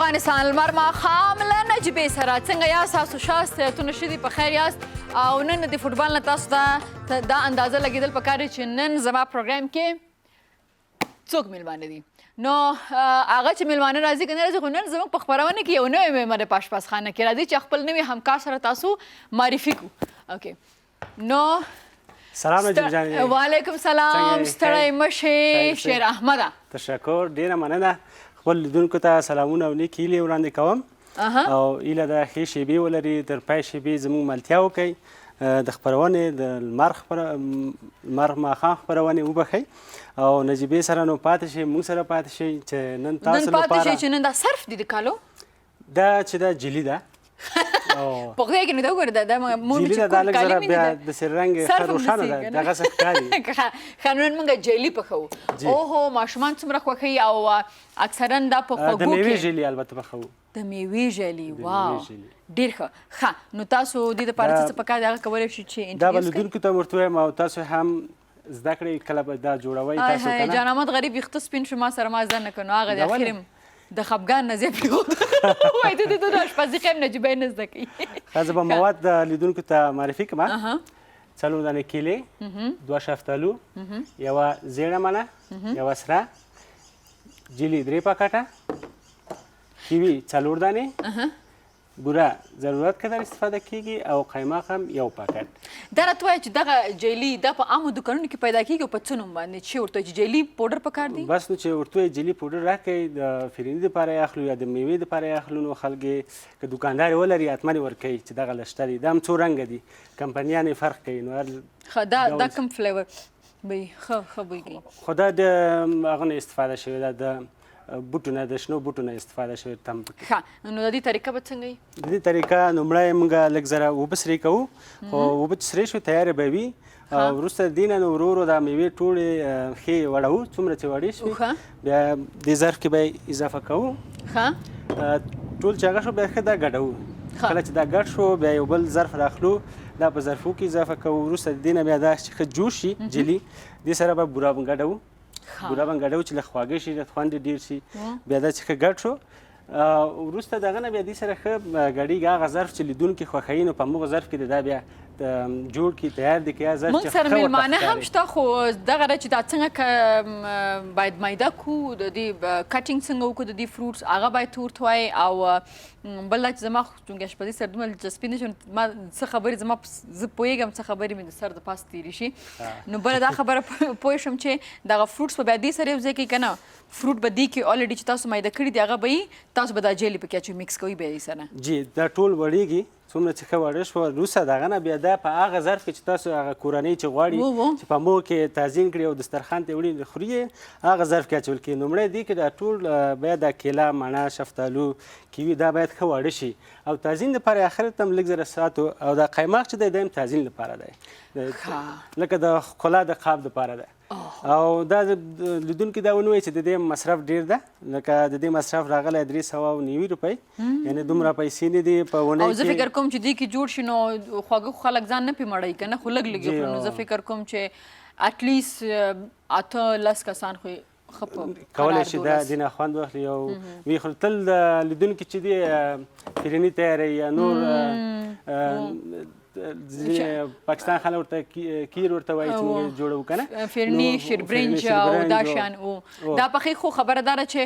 افغانستان لمر ماښام له نجیبې سره څنګه یاست؟ تاسو ښه صحتونه ښه دي، په خیر یاست؟ او نن د فوټبال نه تاسو ته دا اندازه لګېدل پکار دی چې نن زما پروګرام کې څوک میلمانه دي. نو هغه چې میلمانه راځي که نه راځي، خو نن زموږ په خپرونه کې یو نوی میلمه د پاشپزخانه کې راځي چې خپل نوي همکار سره تاسو معرفي کړو. اوکې، نو سلام نجیب جانې. وعلیکم سلام. ستړی مه شې شیر احمده. تشکر، ډېره مننه. خپل لیدونکو ته سلامونه او نیک هیلې وړاندې کوم او هیله ده ښې شیبې ولري، تر پای شیبې زموږ ملتیا وکړئ، د خپرونې د لمر ماښام خپرونې وبښئ او نجیبې سره نو پاتې شئ، موږ سره پاتې شئ چې نن تاسو لپاره چې نن دا صرف دي د کالو دا چې دا جلي ده په خدای کې نو دا وګوره دا جلي ده، دا لږ زره بیا د سر رنګ ښه روښانه ده، دغسې ښکاري. ښه، نو نن موږ جیلي پخوو. اوهو، ماشومان څومره خوښوي او اکثرا دا په خوږو کې د میوې جیلي البته پخوو. د میوې جیلي، واو ډېر ښه. ښه، نو تاسو دې دپاره څه پکار دی هغه کولی شو چې دا به لیدونکو ته ورته وایم او تاسو هم زده کړئ کله به دا جوړوئ تاسو که نه. جان احمد غریب ویښته سپین شو، ما سره ما زده نه کړ، نو هغه د اخر د خفګان نه زیات پرېښود. وایي ته د اشپزي ښه یم، نجیبه یې نه زده کوي. ښه، زه به مواد د لیدونکو ته معرفي کړم. 4 دانې کیلې، 2 شفتالو، 1 زیړه مڼه، 1 سره جیلي 3 پاکټه، کیوي 4 دانې، بوره ضرورت قدر استفاده کیږي او قیماق هم 1 پاکټ. دا راته وایه چې دغه جیلي دا په عامو دوکانونو کې پیدا کیږي او په څه نوم باندې چې ورته چې جیلي پوډر پکار دی؟ بس نو چې ورته جیلي پوډر راکړئ، د فرني دپاره یې اخلو یا د میوې دپاره یې اخلو، نو خلک یې که دوکاندار یې ولري حتما یې ورکوي چې دغه لشته دي. دا هم څو رنګه دي، کمپنیان یې فرق کوي. نو ښه، دا کوم فلیور به ښه بوی کوي؟ خو دا د هغه نه استفاده شوې ده، د بوټو نه، د شنو بوټو نه استفاده شوې تم پکې. ښه، نو د دې طریقه به څنګه وي؟ د دې طریقه لومړی موږ لږ زره اوبه سرې کوو، خو اوبه چې سرې شوې تیارې به وي. وروسته د دې نه نو ورو ورو دا میوې ټولې ښې وړوو، څومره چې وړې شوې بیا دې ظرف کې به یې اضافه کوو. ټول چې هغه شو بیا ښه دا ګډوو. کله چې دا ګډ شو بیا یو بل ظرف راخلو، دا په ظرفو کې اضافه کوو. وروسته د دې نه بیا دا چې ښه جوش شي جیلي، دې سره به بوره ګډوو. بوره به ګډوو چې لږ خواږه شي، خوند یې ډېر شي. بیا دا چې ښه ګډ شو، وروسته دغه نه بیا دې سره ښه ګډېږي. هغه ظرف چې لیدونکي خوښوي نو په همغه ظرف کې د دا بیا جوړ کړي، تیار دي کړي. ظرف موږ سره میلمانه هم شته، خو دغه چې دا څنګه باید میده کړو، د دې کټینګ څنګه وکړو د دې فروټس، هغه باید ورته وایي. او بل دا چې زما چونکې اشپزي سره دومره دلچسپي نه شم، ما څه خبرې زما زه پوهېږم څه خبرې مې د سر د پاسه تېرې شي. نو بله دا خبره پوه شم چې دغه فروټس به بیا دې سره یو ځای کوي که نه، فروټ به دې کې الریډي چې تاسو میده کړي دي هغه به یي، تاسو به دا جیلي پکې اچوئ، مکس کوئ بیا یې سره. جی، دا ټول وړېږي څومره چې ښه وړه شوه. وروسته د هغه نه بیا دا په هغه ظرف کې چې تاسو هغه کورنۍ چې غواړي چې په همغو کې تزیین کړي او دسترخوان ته یې وړي خوري یې، هغه ظرف کې اچول کېږي. لومړی دې کې دا ټول باید دا کیله، مڼه، شفتالو، کیوي دا باید ښه واړه شي او تزیین لپاره یې اخر ته هم لږ زره ساتو. او دا قیماق چې دی دا هم تزیین لپاره دی، لکه د ښکلا د قاب دپاره دی. او دا لیدونکي دا ونه وایي چې د دې مصرف ډېر ده، لکه د دې مصرف راغلی 390 روپۍ، یعنې دومره پیسې نه دي په اونۍ کې. او زه فکر کوم چې دې کې جوړ شي نو خواږه خو خلک ځان نه پې مړوي که نه، خو لږ لږ یې خوري. نو زه فکر کوم چې اټلیست 8-10 کسان خو کولی شي دا دې نه خوند واخلي او ویې خوري. تل د لیدونکي چې دی فرني تیاروي یا نور پاکستان خلک ورته کیر ورته وایي چې موږ جوړوو که نه، فرني، شیربرنج او دا شیان. دا پخې خو خبره دا ده چې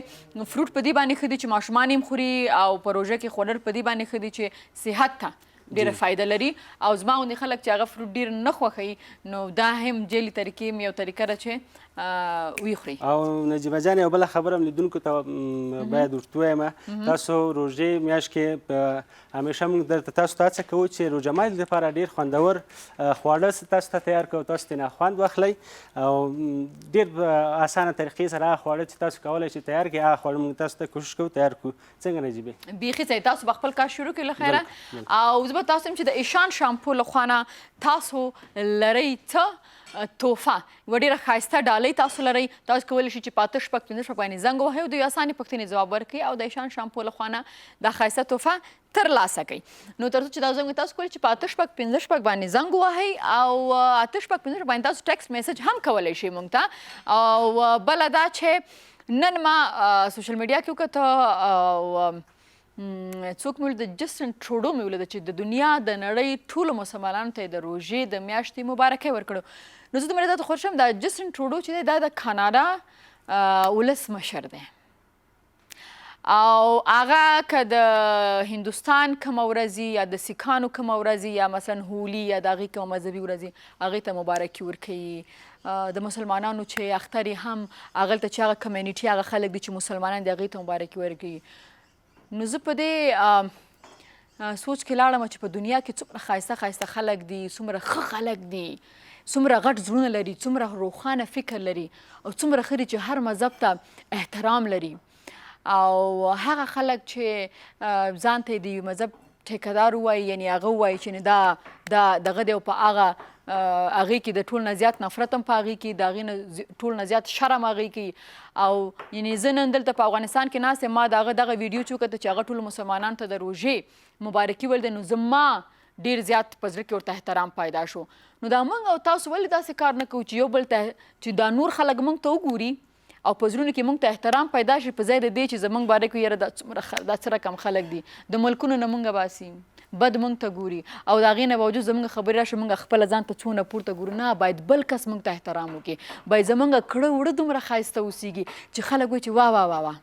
فروټ په دې باندې ښه دي چې ماشومان یې خوري، او په روژه کې خوړل په دې باندې ښه دي چې صحت ته ډېره فایده لري. او زما غوندې خلک چې هغه فروټ ډېر نه خوښوي نو دا هم جیلي طریقې هم یو طریقه ده چې ویې خوري. او نجیبه جان، یو بله خبره هم لیدونکو ته باید ورته ووایم، تاسو روژې میاشت کې همیشه موږ درته تاسو ته هڅه کوو چې روژه ماتي لپاره ډېر خوندور خواړه تاسو ته تیار کړو، تاسو ترېنه خوند واخلئ. او ډېر په اسانه طریقې سره هغه خواړه چې تاسو کولی شئ تیار کړئ، هغه خواړه موږ تاسو ته کوشش کوو تیار کړو. څنګه نجیبې؟ بیخي صحیح، تاسو به خپل کار شروع کړئ له خیره. او زه به تاسو یم چې د ایشان شامپو له خوا نه تاسو لرئ څه تحفه، یوه ډېره ښایسته ډالۍ تاسو لرئ. تاسو کولی شئ چې په 8 شپږ 15 شپږ باندې زنګ ووهئ او د یوې اسانې پوښتنې ځواب ورکړئ او د ایشان شامپو له خوا نه دا ښایسته تحفه ترلاسه کوئ. نو تر څو چې دا زنګ تاسو کولی چې په 8 شپږ 15 شپږ باندې زنګ ووهئ او 8 شپږ 15 باندې تاسو ټیکسټ میسج هم کولی شئ موږ ته. او بله دا چې نن ما سوشل میډیا کې وکړه څوک مې د جسټن ټروډو مې ولیده چې د دنیا د نړۍ ټولو مسلمانانو ته د روژې د میاشتې مبارکۍ ورکړو. نو زه دومره درته خوښ یم دا جسټن ټروډو چې دی دا د کاناډا ولسمشر دی او هغه که د هندوستان کومه ورځ یا د سیکانو کومه ورځ یا مثلا هولي یا د هغې کومه مذهبي ورځ هغې ته مبارکي ورکوي. د مسلمانانو چې اختر یې هم هغلته چې هغه کمیونټي هغه خلک دي چې مسلمانان دي هغې ته مبارکي ورکوي. نو زه په دې سوچ کې لاړم چې په دنیا کې څومره ښایسته ښایسته خلک دي، څومره ښه خلک دي، څومره غټ زړونه لري، څومره روښانه فکر لري او څومره ښه دي چې هر مذهب ته احترام لري. او هغه خلک چې ځان ته د مذهب ټیکهدار ووایي، یعنې هغه ووایي چې دا دغه دی او په هغې کې د ټول نه زیات نفرت هم په هغې کې، د هغې نه ټول نه زیات شر هم هغې کې. او یعنې زه نن دلته په افغانستان کې ناست یم، ما د هغه دغه ویډیو چې وکتل چې هغه ټولو مسلمانانو ته د روژې مبارکي ویل دی، نو زما ډېر زیات په زړه کې ورته احترام پیدا شو. نو دا موږ او تاسو ولې داسې کار نه کوو چې یو بل ته چې دا نور خلک موږ ته وګوري او په زړونو کې موږ ته احترام پیدا شي، په ځای د دې چې زموږ باره کې یاره دا څه رقم خلک دي د ملکونو نه موږ باسي، بد موږ ته ګوري او د هغې نه باوجود زموږ خبرې راشي موږ خپله ځان ته څونه پورته ګورو. نه، باید بل کس موږ ته احترام وکړي، باید زموږ کړه وړه دومره ښایسته اوسېږي چې خلک وایي چې واه واه واه واه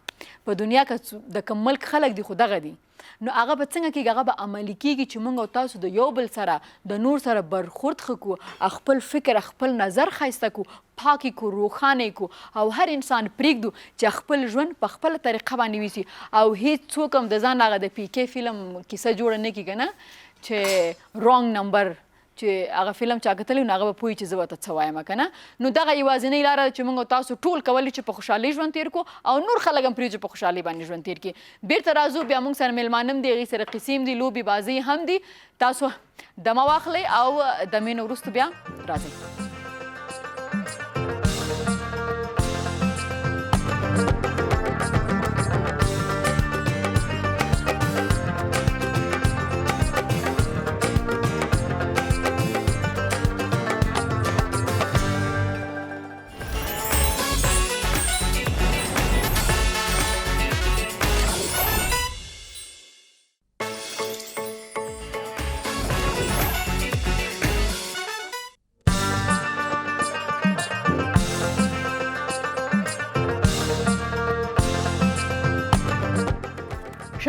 په دنیا کې د کوم ملک خلک دي خو دغه دي. نو هغه به څنګه کېږي؟ هغه به عملي کېږي چې موږ او تاسو د یو بل سره د نور سره برخورد ښه کړو، خپل فکر خپل نظر ښایسته کړو، پاکې کړو، روښانه یې کړو او هر انسان پرېږدو چې خپل ژوند په خپله طریقه باندې ویسي او هېڅوک هم د ځان هغه د پیکې فلم کیسه جوړه نه کړي که نه چې رانګ نمبر چې هغه فلم چا کتلی نو هغه به پوهي چې زه ورته څه وایم که نه. نو دغه یوازینۍ لاره ده چې موږ تاسو ټول کولی چې په خوشحالۍ ژوند تېر کړو او نور خلک هم پرېږدو چې په خوشحالۍ باندې ژوند تېر کړي. بېرته راځو، بیا موږ سره میلمانه هم دي، هغې سره قیسې هم دي، لوبې بازۍ هم دي. تاسو دمه واخلئ او دمې نه وروسته بیا راځئ.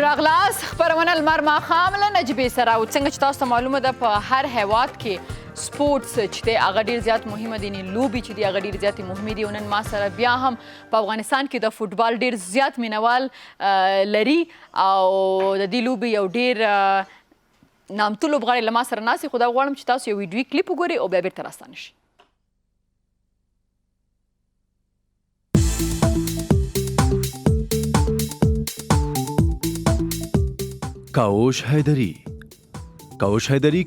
راغلاس خپرونه لمر ماښام له نجیبې سره او څنګه چې تاسو ته معلومه ده په هر هیواد کې سپورټس چې دی هغه ډېر زیات مهمه دي، لوبې چې دي هغه ډېر زیاتې مهمې دي. او نن ما سره بیا هم په افغانستان کې د فوټبال ډېر زیات مینوال لري او د دې لوبې یو ډېر نامتو لوبغاړی له ما سره ناست دي. خو دا غواړم چې تاسو یو ویډیو کلیپ وګورئ او بیا بېرته راستانه شي. کاوش حیدري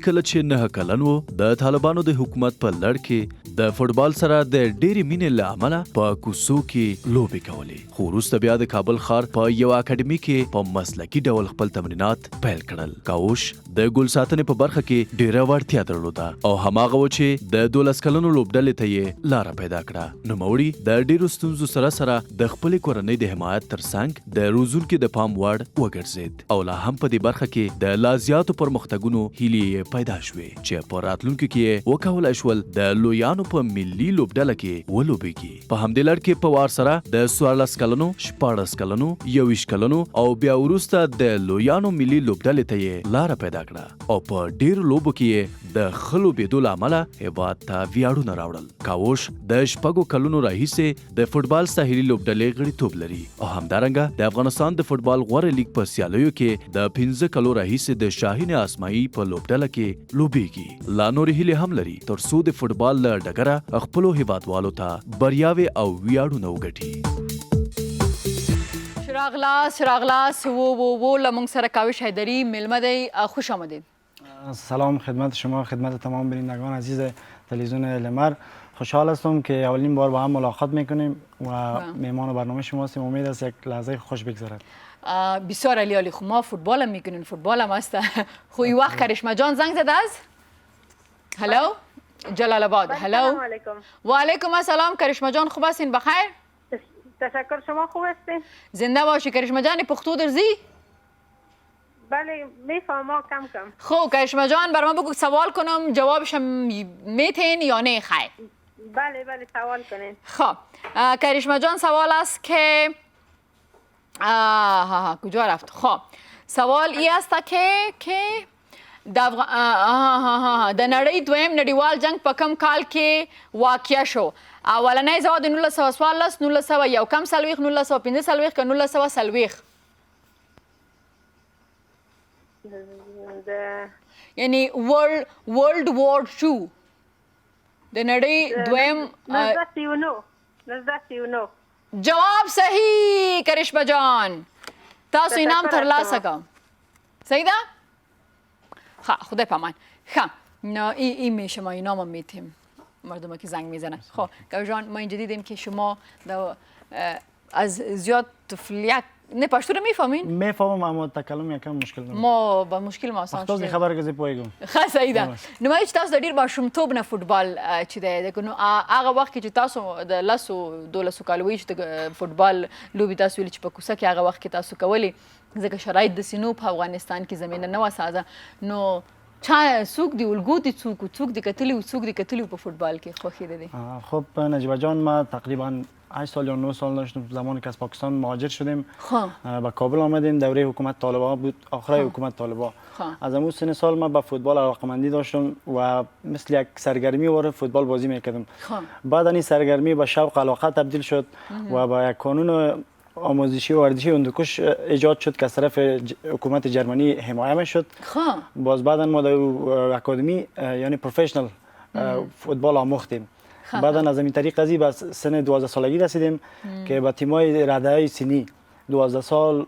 کله چې 9 کلن و د طالبانو د حکومت په لړ کې د فوټبال سره د ډېرې مینې له امله په کوڅو کې لوبې کولې، خو وروسته بیا د کابل ښار په یو اکاډمي کې په مسلکي ډول خپل تمرینات پیل کړل. کاوش د ګول ساتنې په برخه کې ډېره وړتیا درلوده او هماغه و چې د 12 کلنو لوبډلې ته یې لاره پیدا کړه. نوموړي د ډېرو ستونزو سره د خپلې کورنۍ د حمایت ترڅنګ د روزونکي د پام وړ وګرځېد او لا هم په دې برخه کې د لا زیاتو پرمختګونو هیلې پیدا شوې چې په راتلونکي کې وکولای شول د لویانو په ملي لوبډله کې ولوبېږي. په همدې لړ کې په وار سره د 14 کلنو، 14 کلنو، 21 کلنو او بیا وروسته د لویانو ملي لوبډلې ته یې لاره پیدا کړه او په ډېرو لوبو کې یې د ښه لوبېدو له امله هېواد ته ویاړونه راوړل. کاوش د 6 کلونو راهیسې د فوټبال ساحلي لوبډلې غړیتوب لري او همدارنګه د افغانستان د فوټبال غوره لیګ په سیالیو کې د 15 کلو راهیسې د شاهین اسماعي په لوبډله کې لوبېږي. لا نورې هیلې هم لري تر څو د فوټبال له ډګره خپلو هیوادوالو ته بریاوې او ویاړونه وګټي. راغلاس و له موږ سره کاوش حیدري میلمه دی. خوش آمدید. سلام خدمت شما، خدمت تمام بینندگان عزیز تلویزیون لمر. خوشحال هستم که اولین بار با هم ملاقات میکنیم و میهمان برنامه شما هستیم. امید است یک لحظه خوش بگذرد. بسیار عالی. خب ما فوتبال هم میکنیم، فوتبال هم هست. خب این وقت کرشمه جان زنگ زده است؟ هلو جلال آباد. هلو. السلام علیکم. و علیکم السلام. کرشمه جان خوب هستین؟ بخیر؟ تشکر. شما خوب هستین؟ زنده باشی. کرشمه جان پختو درزی؟ بله میفهمم کم کم. خب کرشمه جان برام بگو سوال کنم جوابش میتین یا نه خیر؟ بله بله سوال کنین. خب کرشمه جان سوال است که کجا رفت؟ خب سوال ای است که د نړۍ دویم نړیوال جنگ په کم کال کې واقع شو؟ اولنی ځواب د 1914 1901 کم څلوېښت 1945 که 1940 یعنی ورلد وار 2 د نړۍ دویم 1939. جواب صحیح کرشمه جان. تاسو انعام ترلاسه کوم. صحیح ده؟ خدا پامان. نه این شما اینام میتیم مردم که زنگ میزنن. خب جان ما اینجا دیدیم که شما از زیاد طفلیت نه پشتو رو میفهمین؟ میفهمم اما تکلم یکم مشکل دارم. ما با مشکل ما آسان شدیم. خبر گزی پویگم. خیلی صحیح ده. نو هیچ تاسو د ډیر ماشومتوب نه فوتبال چې دی نو هغه وخت چې تاسو د لسو 12 کالو چې فوتبال لوبي تاسو ویل چې په کوڅه کې هغه وخت کې تاسو کولی ځکه شرایط د سینو په افغانستان کې زمينه نه وسازه نو چا څوک دی الګو دي څوک دی کتلی په فوتبال کې خوښي دي. خب نجیبه جان ما تقریبا 8 سال یا 9 سال داشتم زمانی که از پاکستان مهاجر شدیم به کابل آمدیم. دوره حکومت طالبان بود آخر حکومت طالبان. از همون سن سال ما به فوتبال علاقه‌مندی داشتم و مثل یک سرگرمی وارد فوتبال بازی میکردم. بعد این سرگرمی به شوق علاقه تبدیل شد و با یک قانون آموزشی و ورزشی هندوکش ایجاد شد که از طرف حکومت جرمنی حمایت میشد. باز بعدا ما در اکادمی یعنی پروفشنال فوتبال آموختیم. بعدا از این طریق قضیه به سن 12 سالگی رسیدیم که با تیمای رده‌های سنی 12 سال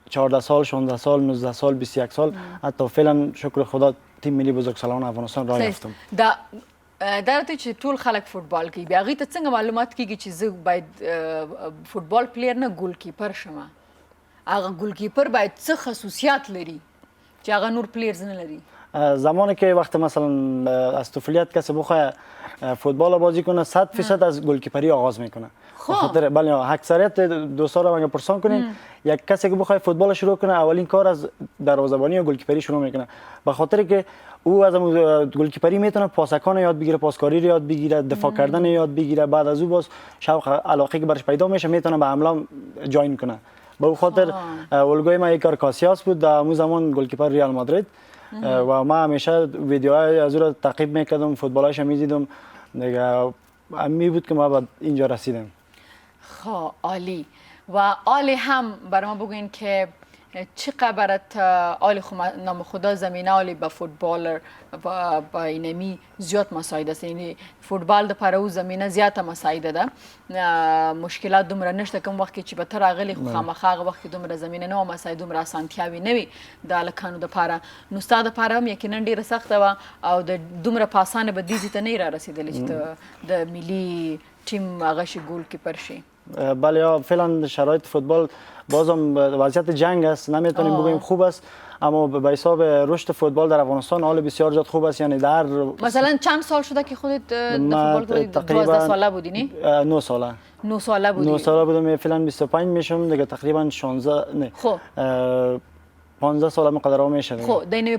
14 سال 16 سال 19 سال 21 سال حتی فعلا شکر خدا تیم ملی بزرگسالان افغانستان راه یافتم. دا ته چې ټول خلک فوتبال کوي بیا غي ته څنګه معلومات کیږي چې زه باید فوتبال پلیر نه ګول کیپر شمه؟ هغه ګول کیپر باید څه خصوصیات لري چې هغه نور پلیرز نه لري؟ زمانی که وقت مثلا از طفولیت کسی بخواه فوتبال بازی کنه 100% از گلکیپری آغاز میکنه. خاطر بله اکثریت دوستا رو اگه پرسان کنین یک کسی که بخواد فوتبال شروع کنه اولین کار از دروازه‌بانی و گلکیپری شروع میکنه به خاطر که او از گلکیپری میتونه پاسکان یاد بگیره پاسکاری رو یاد بگیره دفاع کردن یاد بگیره بعد از او باز شوق علاقه که برش پیدا میشه میتونه به حمله جاین کنه. به خاطر الگوی ما ایکار کاسیاس بود در اون زمان گلکیپر ریال مادرید و ما همیشه ویدیوهای از او را تعقیب میکردم فوتبالایش میدیدم دیگه می بود که ما به اینجا رسیدیم. خب عالی و عالی هم برای ما بگوین که چقدر برات عالی نام خدا زمینه عالی به فوتبالر با اینمی زیاد مساعده است یعنی فوتبال د پرو زمینه زیاته مساعده ده مشکلات دومره نشته کوم وخت چې به تر اغلی خامخا وخت دومره زمینه نه مساعده دومره اسانتیاوي نه وي د لکانو د پاره نو ستاد د پاره هم یقینا ډیره سخته و او د دومره پاسانه به دې ته نه را رسیدل چې د ملي تیم هغه شي ګول کیپر شي. بله فعلا شرایط فوتبال بازم وضعیت جنگ است نمیتونیم بگیم خوب است اما به حساب رشد فوتبال در افغانستان حال بسیار زیاد خوب است یعنی در مثلا چند سال شده که خودت در فوتبال 12 ساله بودی نه 9 ساله 9 ساله بودی 9 ساله بودم فعلا 25 میشم دیگه تقریبا 16 نه خب 15 سال مقدره میشه. خب د نوې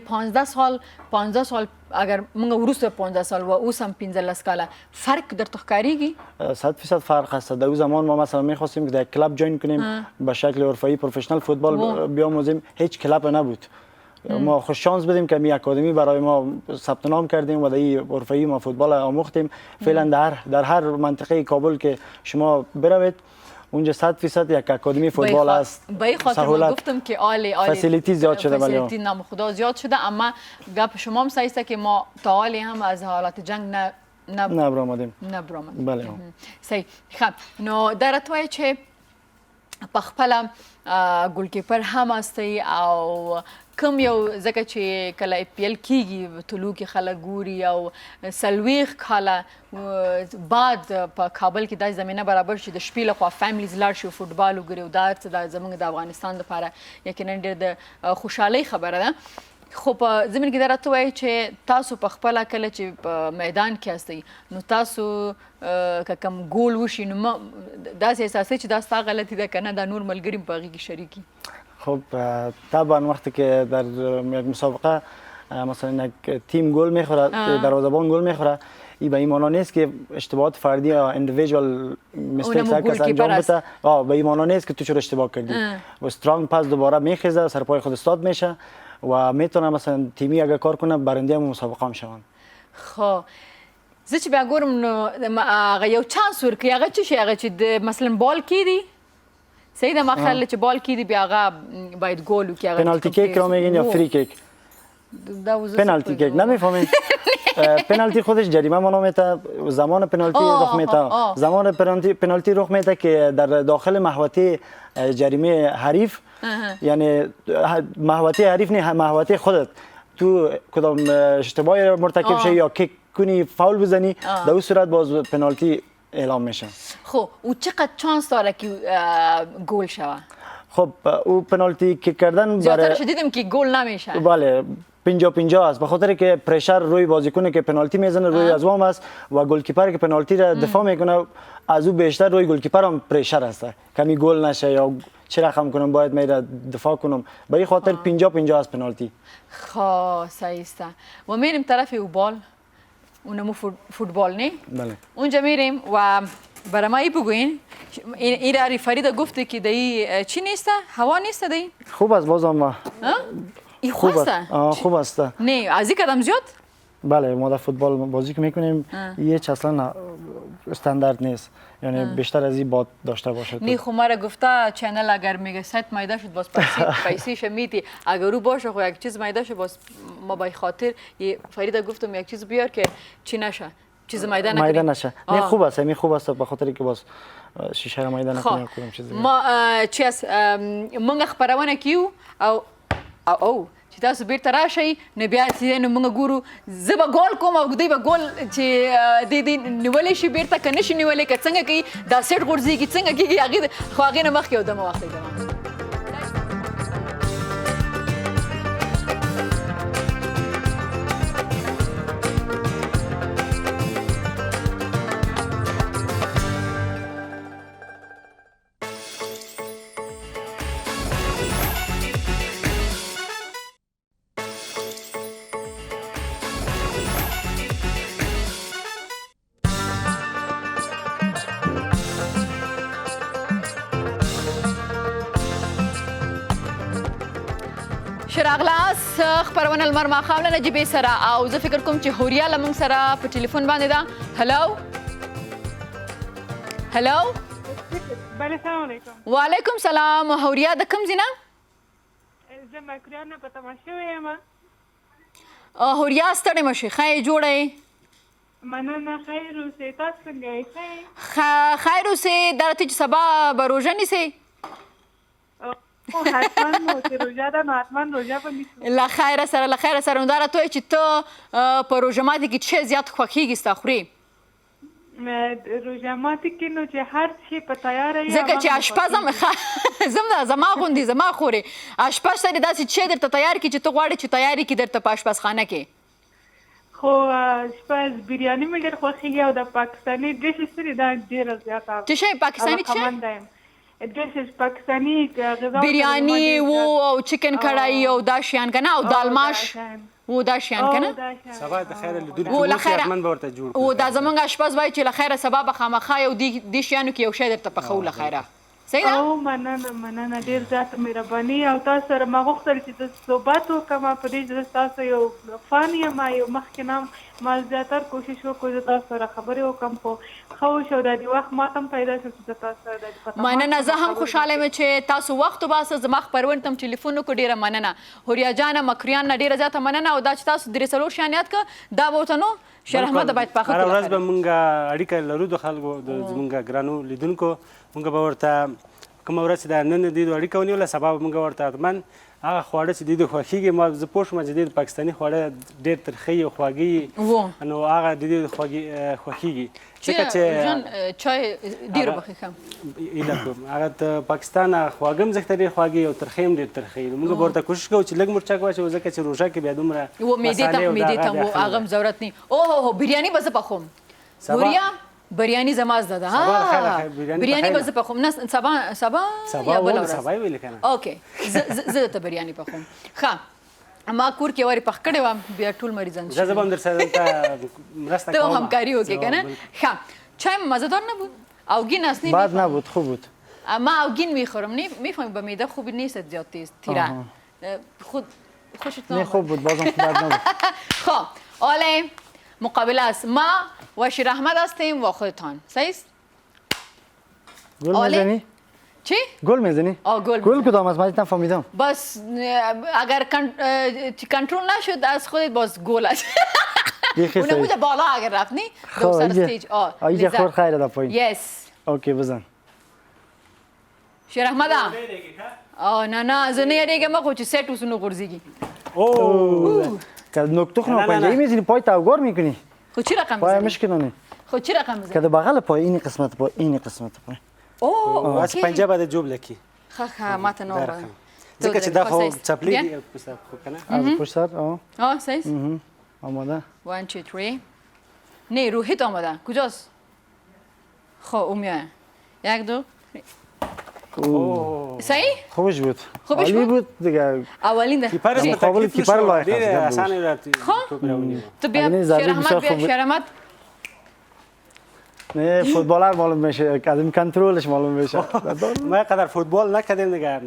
15 سال اگر موږ ورسته 15 سال و اوس هم 15 کاله فرق در تخکاریږي 100% فرق است. در اون زمان ما مثلا می‌خواستیم که در کلاب جوین کنیم به شکل حرفه‌ای پروفشنال فوتبال بیاموزیم هیچ کلاب نبود. ما خوش شانس بدیم که می اکادمی برای ما ثبت نام کردیم و در این حرفه‌ای ما فوتبال آموختیم. فعلا در هر منطقه کابل که شما بروید اونجا 100% یک اکادمی فوتبال است. به خاطر من گفتم که عالی فسیلیتی زیاد شده ولی فسیلیتی نام خدا زیاد شده اما گپ شما هم صحیح است که ما تا حالی هم از حالات جنگ نه برآمدیم. بله صحیح. خب نو در توی چه په خپل ګولکیپر هم استی او کوم یو ځکه چې کله ای پی ال کیږي طلوع کې خلک ګوري او سلويخ کاله بعد په کابل کې د زمينه برابر شي د شپې لخوا فیملیز لاړ شي فوتبال وګوري او دا زموږ د افغانستان لپاره یقینا ډېر د خوشحالۍ خبره ده خو په زمین کې دا راته وایي چې تاسو په خپله کله چې په میدان کې هستئ نو تاسو که کوم ګول وشي نو داسې احساسوي چې دا ستا غلطي ده که نه دا نور ملګري په هغې کې شریکي خب طبعا وقتی که در یک مسابقه مثلا یک تیم گل میخوره دروازه‌بان گل میخوره این به این معنا نیست که اشتباهات فردی یا اندیویدوال میستیکس هر کس انجام بده به این معنا نیست که تو چرا اشتباه کردی و استرانگ پس دوباره میخیزه سر پای خود استاد میشه و میتونه مثلا تیمی اگه کار کنه برنده مسابقه هم شون. خب زه چې بیا ګورم نو هغه یو چانس ورکوي هغه څه شي هغه چې مثلا بال کیدی صحیح ده ما خیال چې بال کیدی بیا هغه باید گل وکړي هغه پنالتی کیک رو میگین یا فری کیک پنالتی کیک نمیفهمید پنالتی خودش جریمه منو میته زمان پنالتی رخ میته زمان پنالتی رخ میته که در داخل محوطه جریمه حریف یعنی محوطه حریف نه محوطه خودت تو کدام اشتباهی مرتکب شی یا کیک کنی فاول بزنی در اون صورت باز پنالتی اعلام میشه. خب او چقدر چانس داره که گل شوه؟ خب او پنالتی کیک کردن زیادترش دیدیم که گل نمیشه. بله 50-50 است به خاطر که پرشر روی بازیکن که پنالتی میزنه روی ازوام است و گلکیپر که پنالتی را دفاع میکنه از او بیشتر روی گلکیپر هم پرشر است کمی گل نشه یا چه رقم کنم باید میره دفاع کنم به این خاطر 50-50 است پنالتی. خب صحیح است و میریم طرف او بال اونمو فوتبال نه بله اونجا میریم و برای ما ای بگوین این را ریفریده گفته که دی چی نیسته؟ هوا نیسته دی؟ خوب است بازم ای خواسته؟ خوب است نه از این قدم زیاد؟ بله ما در فوتبال بازی که میکنیم یه اصلا استاندارد نیست یعنی بیشتر از این باد داشته باشه. نه خب مرا گفته چنل اگر میگه ست میده شد باز پیسیش میتی اگر رو باشه خب یک چیز میده شد باز ما به خاطر فریده گفتم یک چیز بیار که چی نشه چیز میده نکنیم. میده نشه. نه خوب است همین خوب است به خاطر که باز شیشه را میده نکنیم کدوم چیزی. ما چی است منغ خبرونه کیو او چې تاسو بیرته راشئ نو بیا چې نو موږ ګورو زه به ګول کوم او دوی به ګول چې دی نیولی شي بیرته که نشي نیولی که څنګه کوي دا سیټ غورځېږي څنګه کېږي هغې خو هغې نه مخکې یو دمه وخت دی شراغلاس خبرونه لمر ماښام له نجیبې سره او زه فکر کوم چې هوریا له موږ سره په ټلیفون باندې ده. هلو هلو بله سلام علیکم. وعلیکم سلام. هوریا د کوم ځای نه؟ زه مکریان نه په تمه شوې یم. هوریا ستړې مه شئ ښه یې جوړه یې مننه خیر اوسئ تاسو څنګه یې خیر اوسئ دا راته چې سبا به روژه نیسئ حتما چې روژه ده نو حتما روژه به نیسو له خیره سره له خیره سره نو دا راته وایي چې ته په روژه ماتي کې څه زیات خوښېږي ستا خورې روژه ماتي کې نو چې هر شي په تیاره یې ځکه چې اشپز هم زما غوندې زما خورې اشپز سره داسې څه درته تیار کړي چې ته غواړې چې تیارې کړي درته په اشپزخانه کې خو اشپز بریاني مې ډېر خوښېږي او د پاکستاني ډیشز سره دا ډېره زیاته څه شی پاکستاني څه ډیشز پاکستاني غذا بریاني و او چکن کړای او دا شیان کنه او دال ماش و دا شیان کنه سبا د خیره لیدونکو حتمن به ورته جوړ او دا زمونږ اشپز وایي چې له خیره سبا به خامخا یو دې شیانو کې یو شی درته پخو له خیره صحیح ده او مننه ډېر زیاته مهرباني او تاسو سره ما غوښتل چې د صحبت وکړم په دې چې تاسو یو فان یم یو مخکې نه ما زیاتر کوشش وکړو چې تاسو سره خبرې وکړم خو ښه وشو دا د وخت ما هم پیدا شو چې تاسو سره مننه زه هم خوشحاله یم چې تاسو وخت وباسه زما خپرونې ته هم ټلیفون وکړو ډېره مننه هوریا جانه مکریان نه ډېره زیاته مننه او دا چې تاسو درې څلور شیان یاد کړه دا به ورته نو شیر احمد باید پاخه هره ورځ به مونږ اړیکه لرو د خلکو د زمونږ ګرانو لیدونکو مونږ به ورته کومه ورځ چې د نن د دوی اړیکه ونیوله سبا به موږ ورته حتما هغه خواړه چې دوی خوښېږي ما زه پوه شوم چې دوی د پاکستاني خواړه ډېر ترخه او خواږه نو هغه د دوی خوښېږي ځکه چې چای ډېر بخښم ایله کوم هغه د پاکستان خواږه هم ځکه ډېر خواږه او ترخه هم ډېر ترخه وي موږ به ورته کوشش کوو چې لږ مرچک واچوو ځکه چې روژه کې بیا دومره معدې ته مو هغه هم ضرورت نه اوه بریاني به زه پخوم بوریا بریانی زما زده ده ها بریانی به زه پخوم نه سبا یا بل ورځ سبا ویل کنه اوکې زه ته بریانی پخوم ښه ما کور کې وری پخ کړی وم بیا ټول مریضان زه به هم در سره مرسته کوم همکاری وکړي کنه ښه چای مزه‌دار نبود اوگین اصلی بد نبود خوب بود ما اوگین میخورم میفهمی به معده خوب نیست زیاد تیره خود خوشت نه خوب بود بازم خوب بد نبود خب حالا مقابله است ما و شیر احمد هستیم و خودتان صحیح است گل میزنی چی گل میزنی گل کدام است من نفهمیدم بس اگر کنترل نشد از خودت باز گل است اونم بوده بالا اگر رفت نی دو سر استیج اینجا خور خیره دا پایین یس اوکی بزن شیر احمد نه زنه یریگه ما خود سه توسونو غرزیگی که نکته خونه پنجایی میزنی پای توگار میکنی خود چی رقم پای مشکنانی خود چی رقم میزنی که بغل پای این قسمت پای این قسمت پای اوه از پنجه بعد جوب لکی خا ماته نو ځکه چې دا خو چپلی دی خو کنه از پشت سر صحیح آماده 1 2 3 نه روحیت آماده کجاست خب اون میاد 1 2 صحیح خوبش بود خوبش بود دیگه اولین ده کیپر مقابل کیپر لایق است آسان راتی تو بیا شیر احمد نه فوتبالر معلوم میشه کدوم کنترلش معلوم میشه ما قدر فوتبال نکردیم دیگه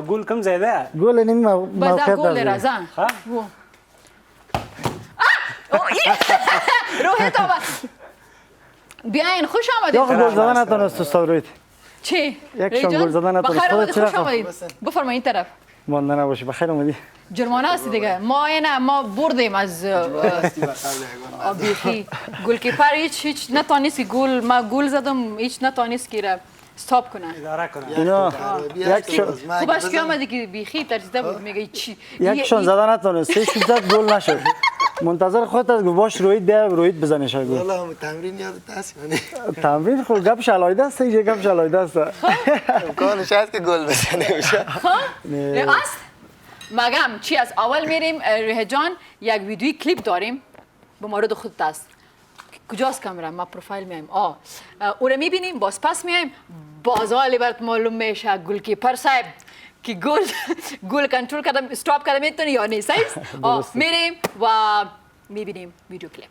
گل کم زیاده گل نمی موقعیت گل رازان روحیت آمد بیاین خوش آمدید گل زدن نتونست استاد چی؟ یکشون گل زدن نتونست خودت چی رقم؟ بفرما این طرف مانده نباشی بخیر اومدی جرمانه هستی دیگه ما بردیم از بیخی گل کیپر هیچ نتونست که ما گل زدم هیچ نتونست که را استاپ کنه اداره کنه اینا خوب است که آمدی که بیخی ترسیده بود میگه چی یکشون زدن نتونست سهشون زد گل نشد منتظر خودت از باش روید بیا روید بزنه شاید گل والله تمرین یادت هست تمرین خود گپش علایده است اینجا گپش علایده است امکانش هست که گل بزنه میشه است مگم چی از اول میریم ریحه جان یک ویدیوی کلیپ داریم به مورد خودت است کجاست کامرا ما پروفایل میایم او رو میبینیم باز پس میایم باز حالی برات معلوم میشه گل کیپر صاحب که گل کنترل کردم استاپ کردم میتونی یا نیست میریم و میبینیم ویدیو کلیپ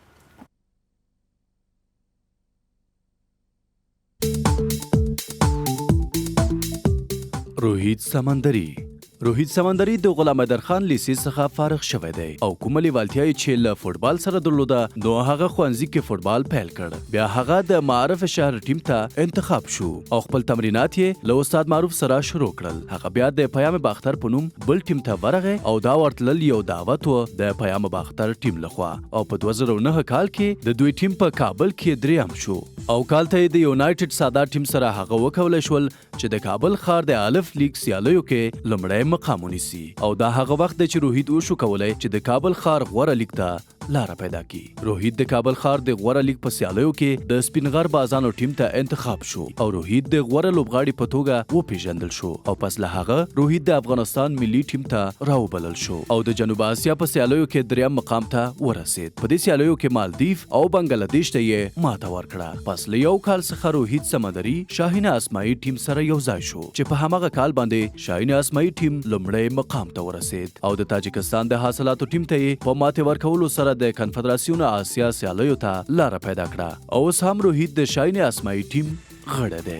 روحید سمندري د غلام حیدرخان لیسې څخه فارغ شوی دی او کومه لیوالتیا چې له فوټبال سره درلوده نو هغه ښوونځي کې فوټبال پیل کړ بیا هغه د معارف شهر ټیم ته انتخاب شو او خپل تمرینات یې له استاد معروف سره شروع کړل هغه بیا د پیام باختر په نوم بل ټیم ته ورغی او دا ورتلل یو دعوت و د پیام باختر ټیم لخوا او په 2009 کال کې د دوی ټیم په کابل کې دریم شو او کال ته د یونایټډ ساده ټیم سره هغه وکولای شول چې د کابل ښار د الف لیګ سیالیو کې لومړی مقام ونیسي او دا هغه وخت دی چې روحید وشو کولای چې د کابل ښار غوره لیګ ته لاره پیدا کړي روحید د کابل ښار د غوره لیګ په سیالیو کې د سپینغر بازانو ټیم ته انتخاب شو او روحید د غوره لوبغاړي په توګه وپیژندل شو او پس له هغه روحید د افغانستان ملي ټیم ته راوبلل شو او د جنوب اسیا په سیالیو کې دریم مقام ته ورسید په دې سیالیو کې مالدیف او بنگلاديش ته یې ماته ورکړه پس له یو کال څخه روحید سمندري شاهین اسماعي ټیم سره یو ځای شو چې په هماغه کال باندې شاهین اسماعي ټیم لومړی مقام ته ورسید او د تاجکستان د حاصلاتو ټیم ته یې په ماته ورکولو سره د کنفدراسیون آسیا سیالیو ته لاره پیدا کړه او اوس هم روحید د شاهین اسماعي ټیم غړی دی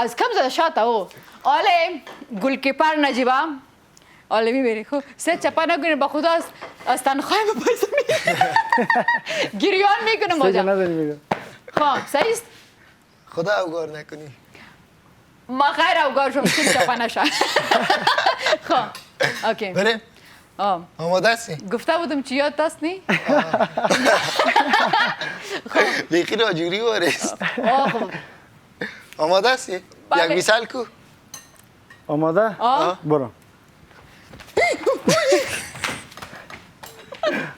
از کم زده شاته او آله گلکیپر نجیبا آله میبری خب سه چپا نکنه با خدا از تنخواه بپایسه میگه گریان میکنه ماجا خب سریست خدا اوگار نکنی ما غیر اوگار شم سه چپا نشه خب اوکی بریم آماده هستی؟ گفته بودم چی یاد دست نی؟ بیخی راجوری وارست خب آماده هستی؟ یک مثال کو آماده؟ برو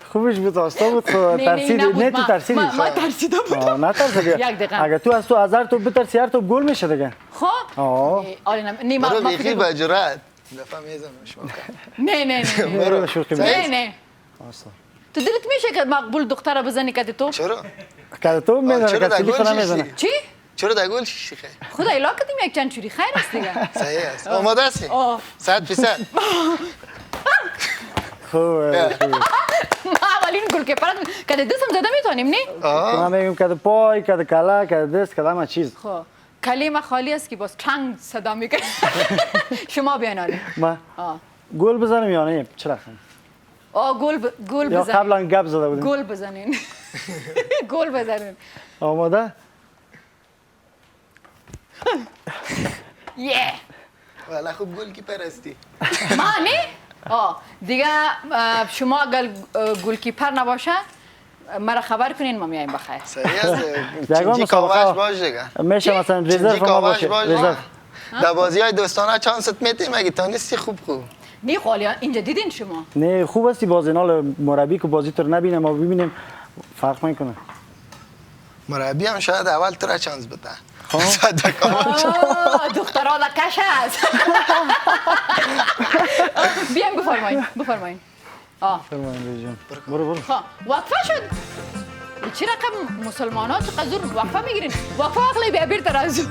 خوبش بود آستا بود ترسید نه تو ترسیدی ما ترسیده بودم نه ترس دیگه یک دقیقه اگه تو از تو هزار تو بترسی هر تو گل میشه دیگه خب برو بیخی با جرأت دفعه میزنم شما نه برو شوخی نه تو دلت میشه که مقبول دختره بزنی که تو چرا؟ که تو میزنه چرا که سیلی در خدا گل میزنه شیشتی؟ چی؟ چرا در گل شیشتی خیر؟ خدا ایلا کدیم یک چند چوری خیر است دیگه صحیح است آماده هستی؟ 100%. خوبه ما اولین گل که پرد که دستم زده میتونیم نی؟ ما میگیم که پای که کلا که دست که همه چیز خب کلمه خالی است که باز چنگ صدا میکنه شما بیاناری ما گل بزنیم یا نه چرا گل یا بزنین قبلا گپ زده بودیم گل بزنین گل بزنین آماده یه والا خوب گل کی پرستی ما نه دیگه شما اگر گل کیپر نباشه مرا خبر کنین ما میایم بخیر صحیح است جگان چنجی کاواش باش دیگه میشه مثلا رزرو ما باشه رزرو در بازی های دوستانه چانست میتیم اگه تانستی خوب نه خالی اینجا دیدین شما نه خوب استی بازی نال مربی که بازی تو نبینه ما ببینیم فرق میکنه مربی هم شاید اول تو را چانس بده دخترها کش هست بیایم بفرمایین برو وقفه شد چی رقم مسلمان ها چقدر زور وقفه میگیرین وقفه اقلی بیا بیر ترازو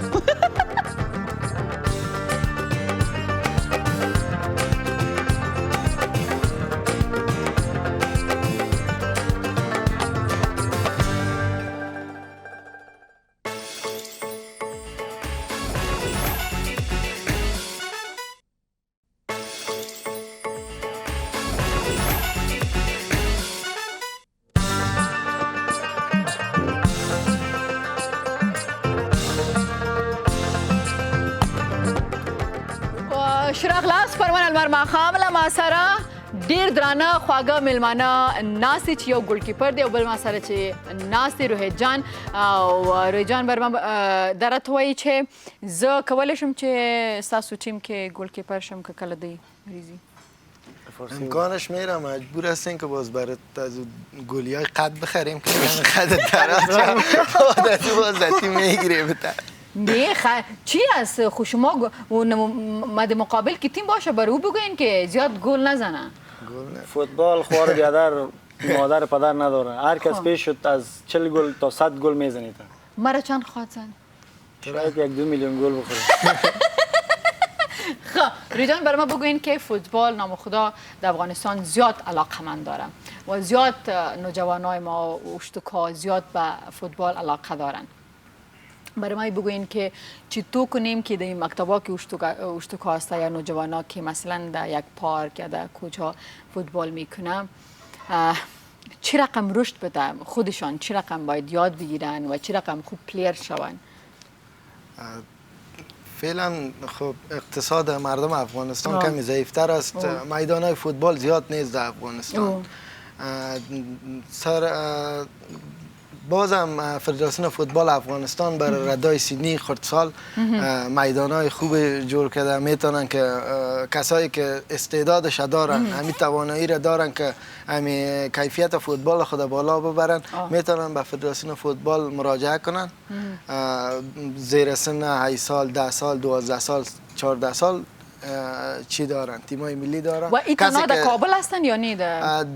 شراغ لاس پروان المرما خامله ما سره ډیر درانه خواږه میلمانه ناستې چې یو ګول کیپر دی او بل ما سره چې ناست دی روهیت جان او روهیت جان برما درته وایي چې زه کولی شم چې ستاسو ټیم کې ګول کیپر شم که کله دی ریزی امکانش میره مجبور هستین که باز برات از گلی های قد بخریم که قد درست عادتی بازتی میگیره بتا نه چی است خو شما مد مقابل که تیم باشه برای او بگوین که زیاد گل نزنه فوتبال خوار بیادر مادر پدر نداره هر کس پیش شد از 40 گل تا 100 گل میزنید مرا چند خواهد زن شاید 1-2 میلیون گل بخوره خب ریجان برای ما بگوین که فوتبال نام خدا در افغانستان زیاد علاقمند داره و زیاد نوجوانای ما اشتکا زیاد به فوتبال علاقه دارن برای ما بگوین که چطور کنیم که در این مکتبا که اشتکا هسته یا نوجوانا که مثلا در یک پارک یا در کجا فوتبال میکنن چی رقم رشد بده خودشان چی رقم باید یاد بگیرن و چی رقم خوب پلیر شون فعلا خب اقتصاد مردم افغانستان کمی ضعیفتر است میدان‌های فوتبال زیاد نیست در افغانستان بازم فدراسیون فوتبال افغانستان برای ردای سینی خردسال میدان‌های خوب جور کرده میتونن که کسایی که استعدادش دارن همین توانایی را دارن که همین کیفیت فوتبال خود بالا ببرن میتونن به فدراسیون فوتبال مراجعه کنن زیر سن 8 سال 10 سال 12 سال 14 سال چی دارن تیمای ملی دارن و این تنها در کابل هستن یا نه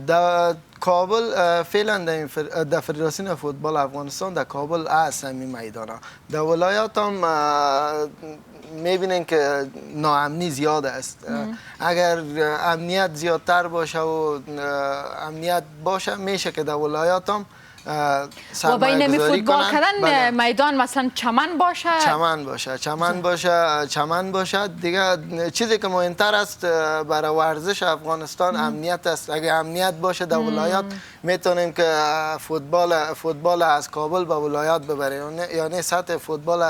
در کابل فعلا در فدراسیون فوتبال افغانستان در کابل هست همین میدانا در ولایات هم میبینین که ناامنی زیاد است اگر امنیت زیادتر باشه و امنیت باشه میشه که در ولایات هم و بین فوتبال کردن بله. میدان مثلا چمن باشه چمن باشه دیگه. چیزی که مهمتر است برای ورزش افغانستان امنیت است. اگه امنیت باشه در ولایات میتونیم که فوتبال از کابل به ولایات ببریم، یعنی سطح فوتبال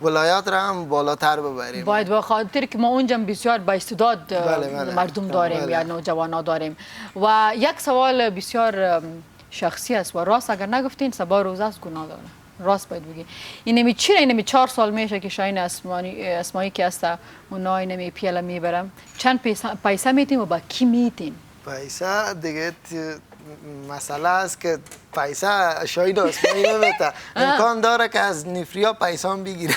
ولایات را هم بالاتر ببریم. باید به خاطر که ما اونجا بسیار با استعداد بله. مردم داریم یا نوجوانا داریم. و یک سوال بسیار شخصی است و راست اگر نگفتین سبا روز است گناه داره. راست باید بگی. اینمی چرا اینمی 4 سال میشه که شاهین اسمایی که هست اونا اینمی پیاله میبرم. چند پیسه میتیم و با کی میتیم؟ پیسه دیگه مسئله است که پیسه شاید اسمایی نمیته. امکان داره که از نفریا پیسه هم بگیره.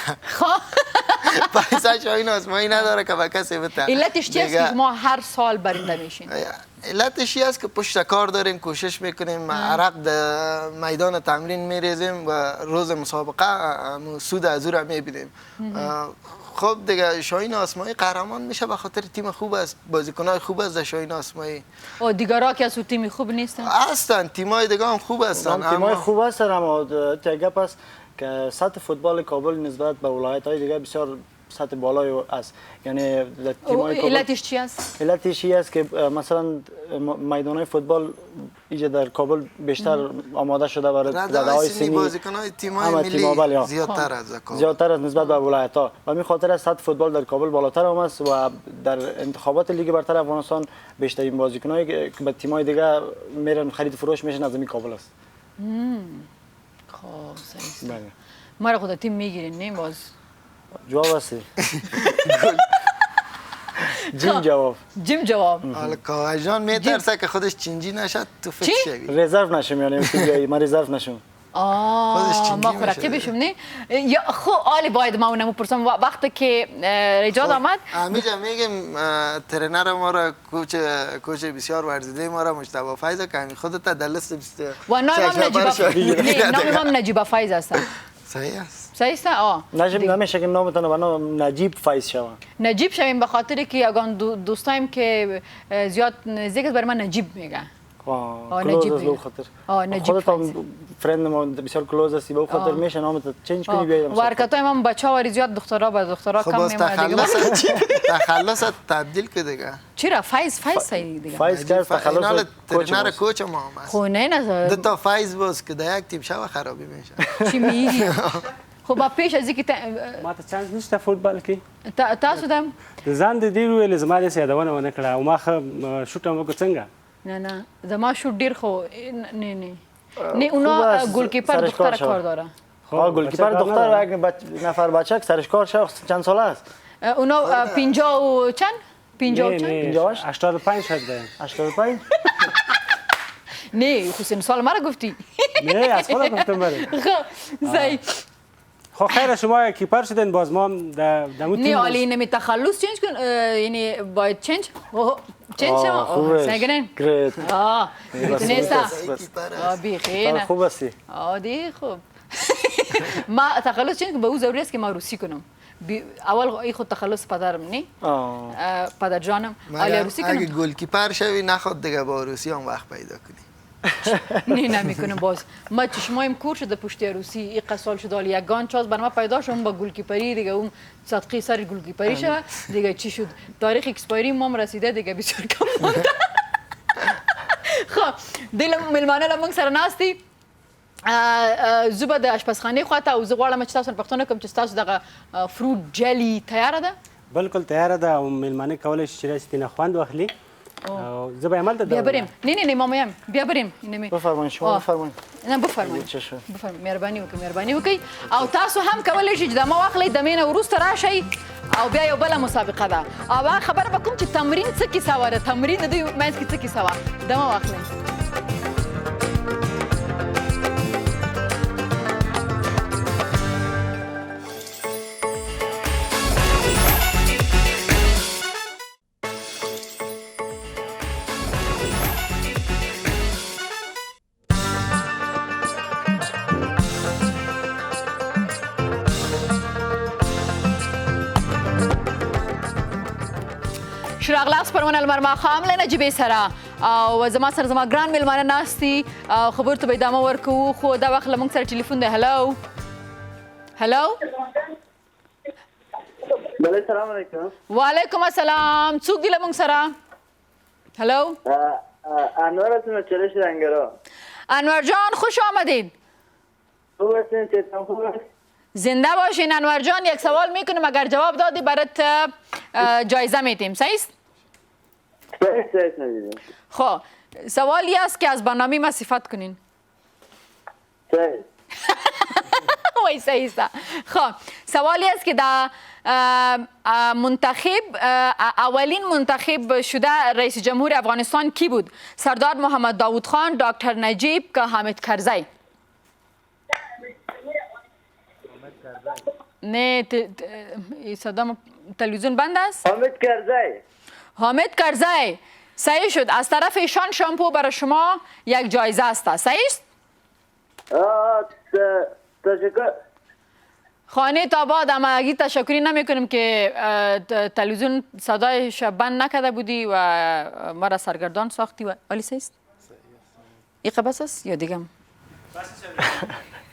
پیسه شاید اسمایی نداره که به کسی بده. علتش چیست که ما هر سال برنده میشین؟ علتش است که پشت کار داریم، کوشش میکنیم، عرق در میدان تمرین میریزیم و روز مسابقه سود از او را میبینیم. خب دیگه شاهین آسمایی قهرمان میشه به خاطر تیم خوب است، بازیکنای خوب است در شاهین آسمایی. و دیگرها که از تیم خوب نیستن؟ هستن تیمای دیگه هم خوب هستن. تیمای خوب هستن اما گپ است که سطح فوتبال کابل نسبت به ولایت‌های دیگه بسیار سطح بالایی است. یعنی تیمای کابل علتش چی است؟ علتش این است که مثلا میدان‌های فوتبال اینجا در کابل بیشتر آماده شده برای رده‌های سنی بازیکن‌های تیم‌های ملی زیادتر از کابل، زیادتر از نسبت به ولایت‌ها و می خاطر از سطح فوتبال در کابل بالاتر است و در انتخابات لیگ برتر افغانستان بیشترین بازیکنایی که به تیم‌های دیگه میرن خرید فروش میشن از این کابل است. خب صحیح. ما را خود تیم میگیرین نه باز؟ جواب هستی؟ جیم جواب. حالا کاوه میترسه که خودش چینجی نشد تو فکر شوی. رزرو نشم یعنی من رزرو نشم. ما خورکتی بشم نه؟ یا خب آلی باید ما اونمو پرسم وقتی که رجاد آمد همیجا میگیم ترینر ما را کوچ بسیار ورزیده ما را مجتبی فایز که همین خودت در لیست و نام نجیب فایز است. صحیح است. صحیح است؟ نجیب نمیشه که نامتون به نام نجیب فایز شوه. نجیب شویم به خاطر که اگه دوستایم که زیاد نزدیک است برای من نجیب میگه. نجیب میگه. نجیب فایز. فرند ما بسیار کلوز هستی به خاطر میشه نامت چنج کنی بیایم. ورکتای من بچه‌ها زیاد دخترها به دخترها کم میمونه دیگه. تخلص تبدیل که دیگه. چرا فایز صحیح دیگه. فایز که تخلص ترینر کوچ ما هم است. خو نه دو تا فایز باز که در یک تیم شو خرابی میشه. چی میگی؟ خب پیش از اینکه ما ته چانس نشته فوتبال کې تاسو دم ځان د دې ویل زما د سیادونه ونه کړه او ما شوټم وکړ څنګه نه زما شوټ ډیر خو نه اونا گلکیپر دختر کار داره. گلکیپر دختر و یک نفر بچه که سرش کار شد چند ساله است؟ اونا 50 و چند؟ 50 و چند؟ 85 شد ده 85 نه حسین سال مرا گفتی نه از خودم گفتم بله زای خب خیر شما کیپر شدین باز ما دمو تیم نه علی نمی تخلص چنج کن یعنی باید چنج شما سنگرن گریت نیستا بیخیره خوب هستی دی خوب ما تخلص چنج که به او ضروری است که ما روسی کنم اول ای خود تخلص پدرم نی پدر جانم علی روسی کنم اگه گلکیپر شوی نخواد دیگه با روسی هم وقت پیدا کنی نه نمیکنم باز ما چشمایم کور شده پشت روسی یک سال شده ولی یگان چاز برام پیدا شدم با گلکیپری دیگه اون صدقه سر گلکیپری شد دیگه چی شد تاریخ اکسپایری ما رسیده دیگه بسیار کم مونده خب دلم ملمانه لمنګ سره ناستی زوبه د اشپزخانه خواته او زه غواړم چې تاسو پښتنه کوم چې تاسو دغه فروټ جلی تیار ده بالکل تیار ده او ملمانه کولای شي چې نه خوند واخلي زه به عمل ته بیا بریم نه ماما بیا بریم اینه بفرمایئ شما بفرمایئ نه بفرمایئ مهرباني وکړئ او تاسو هم کولای شئ چې د ما واخلئ د مینه وروسته راشئ او بیا یو بل مسابقه ده او خبره به کوم چې تمرین څه کیسه وره تمرین د دوی مېز کې څه کیسه وه د ما واخلئ شراغلاس پرونه المرما خام له نجيبه سره او زما سره زما ګران میلمانه ناستي خبرو ته به ادامه ورکوو خو دا وخت له موږ سره ټلیفون دی. هلو بله سلام علیکم. وعلیکم السلام. څوک دی له موږ سره؟ هلو انور هستم چلش رنگرا. انور جان خوش آمدین. خوب هستین؟ چطور خوب است؟ زنده باشین انور جان. یک سوال میکنیم اگر جواب دادی برات جایزه میتیم. صحیح است؟ صحیح ندیدیم. خب سوالی است که از برنامه ما صفت کنین. صحیح. وای صحیح است. خب سوالی است که در منتخب اولین منتخب شده رئیس جمهور افغانستان کی بود؟ سردار محمد داوود خان، دکتر نجیب که حامد کرزی؟ نه صدام تلویزیون بند است. حامد کرزی. حامد کرزی صحیح شد. از طرف ایشان شامپو برای شما یک جایزه است. صحیح است؟ تشکر. خانه تاباد اما اگه تشکری نمی کنیم که تلویزیون صدایش بند نکرده بودی و ما را سرگردان ساختی و عالی است؟ ایقه بس است یا دیگه؟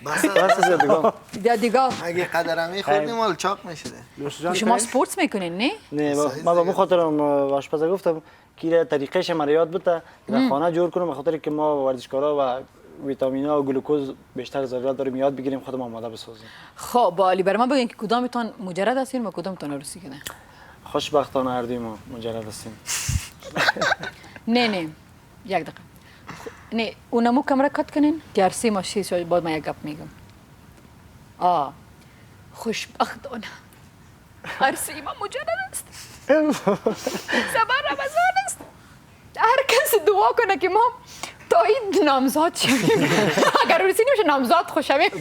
بس است دیگه اگه قدرمی خوردیم حال چاق میشده. شما سپورتس میکنین نه؟ نه ما به خاطر آشپزا گفتم که طریقش مرا یاد بده در خانه جور کنم، به خاطر که ما ورزشکارا و ویتامینا و گلوکوز بیشتر ضرورت داریم یاد بگیریم خودم آماده بسازیم. خب بالی برای ما بگین که کدامتون مجرد هستین و کدامتون عروسی کنه؟ خوشبختانه هر دوی ما مجرد هستیم. نه یک دقیقه. نه اونمو کمره کات کنین تیارسی ما شیش بعد ما یک گپ میگم. خوشبختانه عروسی ما مجرد است. صبر رمضان است. هر کس دعا کنه که ما تا این نامزاد شویم. اگر عروسی نمیشه نامزاد خوش شویم.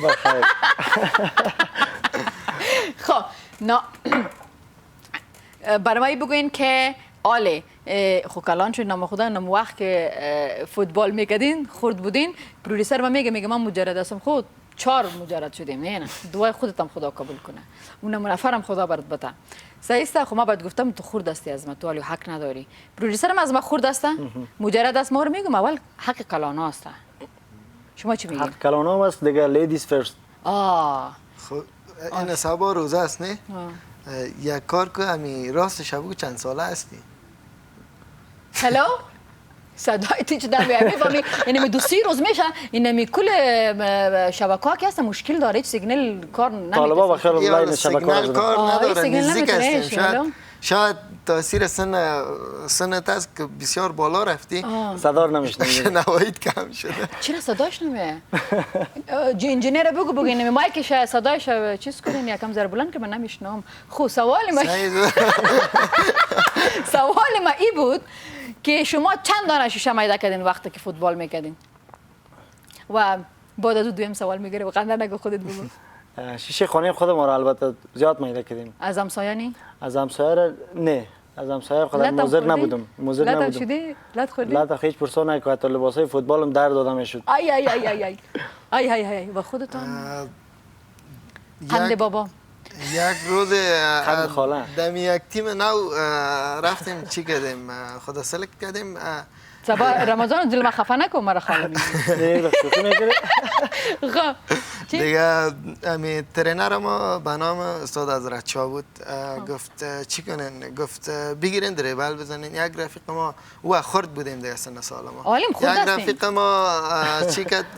خب نه برای ما بگوین که آله خب کلان شد نام خدا نام وقت که فوتبال میکردین خورد بودین پرودیسر ما میگه من مجرد هستم. خود 4 مجرد شدیم. نه دعای خودت هم خدا قبول کنه. اونم نفرم خدا برات بده. صحیح است. خب ما باید گفتم تو خورد هستی از ما، تو ولی حق نداری. پرودیسرم از ما خورد است مجرد است. ما رو میگم اول حق کلانا است. شما چی میگین؟ حق کلانا است دیگه. لیدیز فرست. خب این صبا روزه است نه؟ یک کار که امی راست شبو چند ساله هستی؟ هلو صدای تیچ در میفهمی. یعنی دو 3 روز میشه اینمی کل شبکه ها که هست مشکل داره. هیچ سیگنال کار نمیده. طالبا بخیر لاین شبکه سیگنال کار نداره. نزدیک هستیم. شاید تاثیر سنت است که بسیار بالا رفتی. صدا نمیشنوی. شنواییت کم شده. چرا صداش نمیه؟ انجینیر بگو اینمی مایکش صدایش چیز کنین یکم ذره بلند که من نمیشنوم. خب سوال ما ای بود که شما چند دانه شیشه میده کردین وقتی که فوتبال میکردین؟ و بعد از دویم سوال میگیره و قندر نگو خودت بگو. شیشه خانه خود ما را البته زیاد میده کردیم. از همسایه نی؟ از همسایه نه. از همسایه خودم مضر نبودم. لط شدی؟ لط خوردی؟ لط هیچ پرسون نه که حتی لباسای فوتبالم در داده میشد. ای و خودتان قند بابا یک روز دمی یک تیم نو رفتیم چی کردیم خدا سلکت کردیم. سبا رمضان دل ما خفه نکن مرا خاله میگه. خب دیگه امی ترینر ما به نام استاد حضرت شاه بود. گفت چی کنین؟ گفت بگیرین دریبل بزنین. یک رفیق ما او خرد بودیم دیگه سن سال ما. یک رفیق ما چی کرد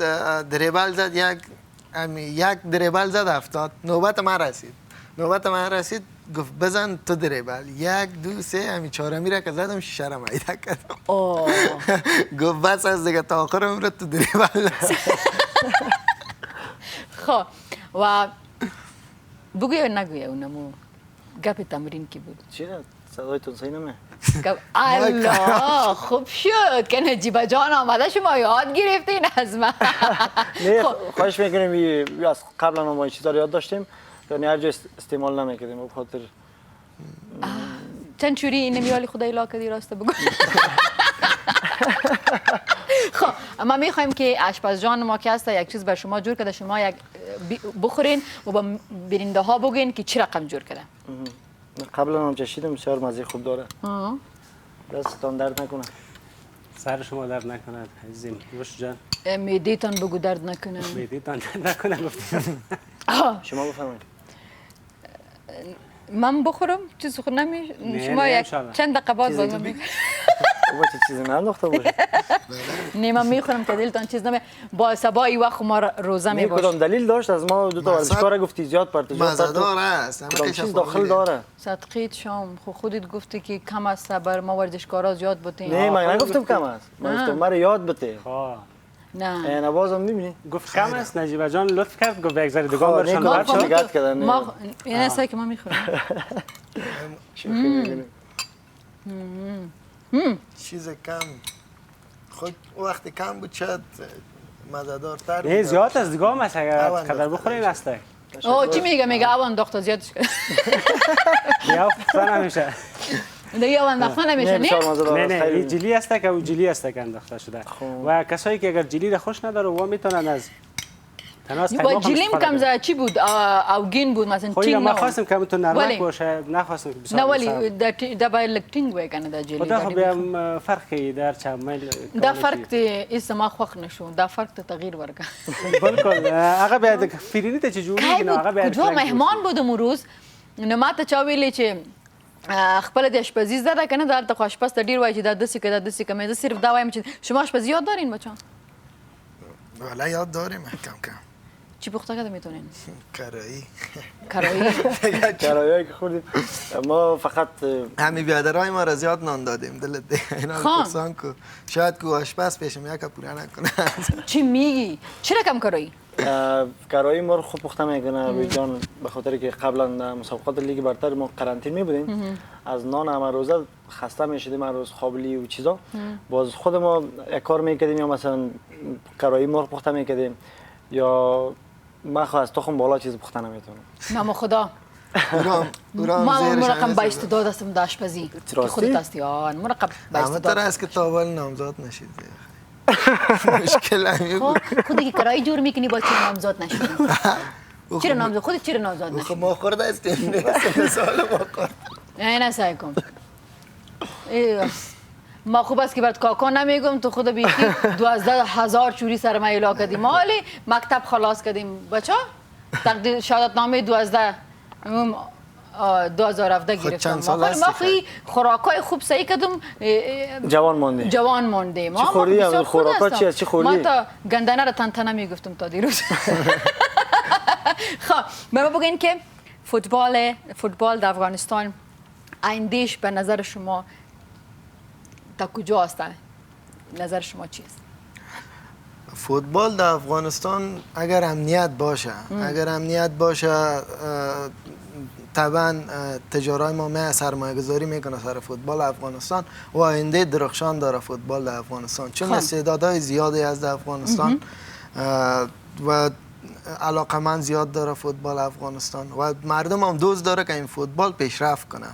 دریبل زد. یک دریبل زد 70. نوبت من رسید گفت بزن تو دریبل. 1 2 3 همین چهارمی را که زدم شیشه را میده کردم. گفت بس از دیگه تا آخر عمرت تو دریبل. خب و بگوی و نگوی اونمو گپ تمرین کی بود؟ چی نه؟ صدایتون صحیح نمیه. الله خوب شد که نجیب جان آمده شما یاد گرفتین از من. نه خواهش میکنیم از قبلا ما این چیزا رو یاد داشتیم یعنی هر جا استعمال نمیکردیم. به خاطر چند چوری این نمیالی خدای لا کردی راسته بگو. خب ما میخوایم که آشپز جان ما که هست یک چیز بر شما جور کرده شما یک بخورین و با بیننده ها بگین که چی رقم جور کرده. قبلا هم چشیدم بسیار مزه خوب داره. دستتان درد نکنه. سر شما درد نکند عزیزم. روش جان معده‌تان بگو درد نکنه. معده‌تان درد نکنه گفتید. شما بفرمایید. من بخورم چیز خود نمیشه. شما یک چند دقیقه بعد با من میگم. چه چیزی ننداخته باشه. نه من میخورم که دلتان چیز نمی با سبایی وقت ما روزه می باشه. کدام دلیل داشت از ما دو تا ورزشکار گفتی زیاد پرتجار مزدار است. کدام چیز داخل داره؟ صدقیت شام خودت گفتی که کم است بر ما ورزشکارا زیاد بودین. نه من نگفتم کم است. من گفتم مرا یاد بده. نه نوازم میبینی گفت کم است. نجیب جان لطف کرد گفت یک ذره دیگه برشان برد شد نگات کردن. ما این است که ما میخوریم. چیز کم خود وقتی کم بود شاید مزدارتر بود. نه زیاد است دیگه هم است اگر قدر بخورین است. اوه چی میگه اول انداخته زیادش کرد. یا فن نمیشه. دیگه اول انداخته نمیشه نه نه این جلی است که او جلی است که انداخته شده و کسایی که اگر جلی را خوش نداره و میتونن از تناس با جلیم کم زد چی بود اوگین بود مثلا تینگ نه ما خواستم که تو نرمک باشه نخواستم که نه ولی در باید تینگ وای کنه در جلی خدا خب هم فرقی در چه میل دا فرق ته اس ما خوښ نشو دا فرق ته تغییر ورکا بالکل هغه بیا د فرینی ته چې جوړیږي نو هغه بیا جو مهمان بود امروز نو ماته چا ویلې چې خپل د اشپزی زده کنه دلته خو اشپز ته ډیر وای چې دا دسی که دا دسی که مې صرف دا وایم چې شما اشپزی یاد دارین بچا والا یاد داریم کم کم چی پخته کرده میتونین کرایی کرایی که خوردیم ما فقط همین بیادرهای ما را زیاد نان دادیم دلت اینا پرسان کو شاید کو آشپز پیشم یک پورا نکنه چی میگی چرا کم کرایی کرایی ما رو خوب پخته میکنه روی جان به خاطر که قبلا مسابقات لیگ برتر ما قرنطین می بودیم از نان همه روزه خسته میشدیم هر روز خوابلی و چیزا باز خود ما یک کار میکردیم یا مثلا کرایی ما رو پخته میکردیم یا من خواهد از تخم بالا چیز پخته نمیتونم نام خدا ما مرقم با استعداد هستم در آشپزی که خودت هستی مرقم با استعداد همه است که تا اول نامزاد نشید مشکل همی بود خودی که کرایی جور میکنی با چرا نامزاد نشید چرا نامزاد خودت چرا نامزاد نشید ما خورده استیم مثال ما خورد نه سعی کن ما خوب است که برات کاکا نمیگم تو خود بیخی 12,000 چوری سر ما اعلام کردیم مالی مکتب خلاص کردیم بچا تقدیر شهادت نامه 2017 گرفتم ما خیلی خوراکای خوب سعی کردم جوان مانده چی خوردی خوراکا چی از چی خوردی ما تا گندنه را تنتنه میگفتم تا دیروز خب ما بگین که فوتبال در افغانستان آیندهش به نظر شما تا کجا است؟ نظر شما چیست؟ فوتبال در افغانستان اگر امنیت باشه طبعا تجارای ما سرمایه گذاری میکنه سر فوتبال افغانستان و آینده درخشان داره فوتبال در افغانستان چون استعدادهای زیادی از در افغانستان و علاقمند زیاد داره فوتبال افغانستان و مردم هم دوست داره که این فوتبال پیشرفت کنه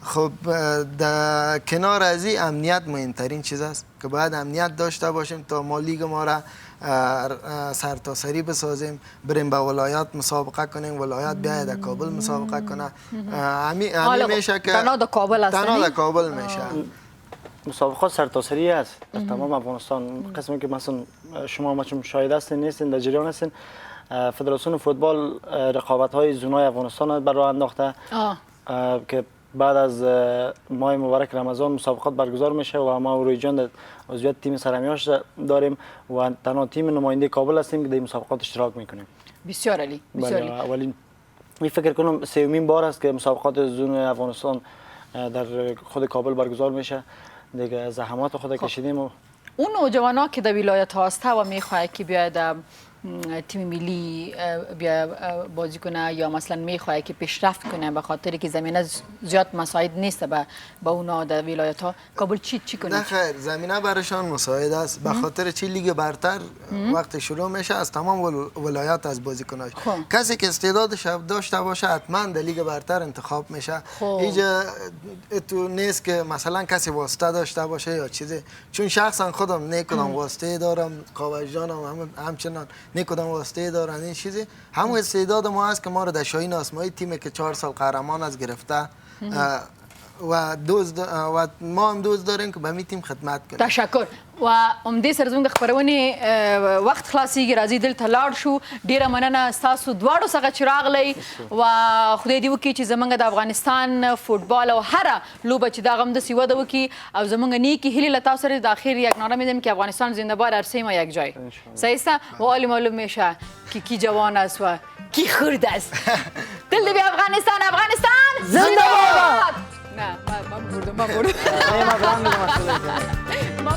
خب در کنار از این امنیت مهمترین چیز است که باید امنیت داشته باشیم تا ما لیگ ما را سرتاسری بسازیم بریم به ولایات مسابقه کنیم ولایات بیاید در کابل مسابقه کنه همین میشه که تنها در کابل میشه مسابقات سرتاسری است در تمام افغانستان قسمی که مثلا شما چون شاهد هستین نیستین در جریان هستین فدراسیون فوتبال رقابت‌های زونای افغانستان بر راه انداخته که بعد از ماه مبارک رمضان مسابقات برگزار میشه و ما روی جان عضویت تیم سرمیاش داریم و تنها تیم نماینده کابل هستیم که در مسابقات اشتراک میکنیم. بسیار عالی اولین می فکر کنم سومین بار است که مسابقات زون افغانستان در خود کابل برگزار میشه. دیگه زحمات خود کشیدیم و اون نوجوانا که در ولایت هاسته و میخواد که بیاید تیم ملی بیا بازی کنه یا مثلا میخواد که پیشرفت کنه به خاطر که زمینه زیاد مساعد نیست به اونا در ولایت ها کابل چی کنه؟ نه خیر زمینه برایشان مساعد است به خاطر چی لیگ برتر وقت شروع میشه از تمام ولایات از بازیکناش کسی که استعدادش داشته باشه حتما در لیگ برتر انتخاب میشه اینجا تو نیست که مثلا کسی واسطه داشته باشه یا چیزی چون شخصا خودم نیکدام واسطه دارم کاوش جانم همچنان نیکدام واسطه دارن این چیزی همون استعداد ما هست که ما رو در شاهین آسمایی تیمی که 4 سال قهرمان از گرفته و ما هم دوست داریم که به می تیم خدمت کنیم. تشکر. و همدې سره زموږ د خپرونې وخت خلاصیږي. راځي دلته لاړ شو. ډیره مننه ستاسو دواړو څخه چې راغلی و خدای دې وکړي چې زموږ د افغانستان فوټبال او هره لوبه چې دا غم داسې وده وکړي او زموږ نیکی هیلې له تاسو سره د آخر یک نامه میدم که افغانستان زنده باد هر سه ما یک جای. صحیح است و عالی معلوم میشه که کی جوان است و کی خرد است. دل بی افغانستان زنده باد. نه ما بردم. ما